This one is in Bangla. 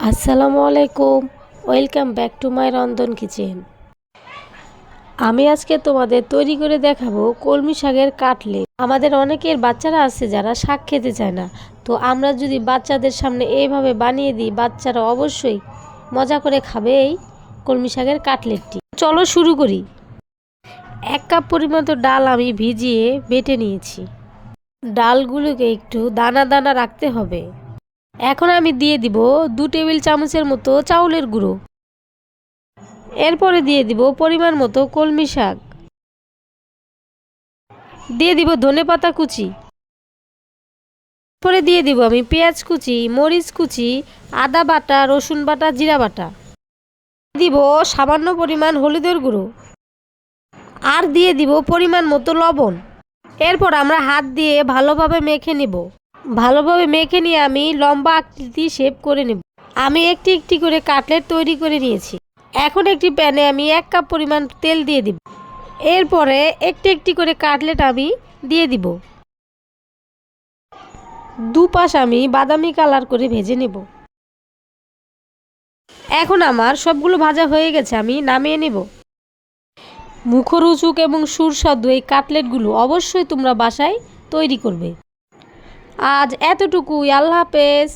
আসসালামু আলাইকুম। ওয়েলকাম ব্যাক টু মাই রন্ধন কিচেন। আমি আজকে তোমাদের তৈরি করে দেখাবো কলমি শাকের কাটলেট। আমাদের অনেকের বাচ্চারা আছে যারা শাক খেতে চায় না, তো আমরা যদি বাচ্চাদের সামনে এইভাবে বানিয়ে দিই, বাচ্চারা অবশ্যই মজা করে খাবে এই কলমি শাকের কাটলেটটি। চলো শুরু করি। 1 কাপ পরিমাণ ডাল আমি ভিজিয়ে বেটে নিয়েছি। ডালগুলোকে একটু দানা দানা রাখতে হবে। এখন আমি দিয়ে দিব 2 টেবিল চামচের মতো চাউলের গুঁড়ো। এরপরে দিয়ে দিব পরিমাণ মতো কলমি শাক, দিয়ে দিব ধনেপাতা কুচি, পরে দিয়ে দিব আমি পেঁয়াজ কুচি, মরিচ কুচি, আদা বাটা, রসুন বাটা, জিরা বাটা, দিব সামান্য পরিমাণ হলুদের গুঁড়ো, আর দিয়ে দিব পরিমাণ মতো লবণ। এরপর আমরা হাত দিয়ে ভালোভাবে মেখে নিব। ভালোভাবে মেখে নিয়ে আমি লম্বা আকৃতি শেপ করে নেব। আমি একটি একটি করে কাটলেট তৈরি করে নিয়েছি। এখন একটি প্যানে আমি 1 কাপ পরিমাণ তেল দিয়ে দিব। এরপরে একটি একটি করে কাটলেট আমি দিয়ে দিব। দুপাশ আমি বাদামি কালার করে ভেজে নেব। এখন আমার সবগুলো ভাজা হয়ে গেছে, আমি নামিয়ে নেব। মুখরোচক এবং সুস্বাদু এই কাটলেটগুলো অবশ্যই তোমরা বাসায় তৈরি করবে। আজ এতটুকুই। আল্লাহ হাফেজ।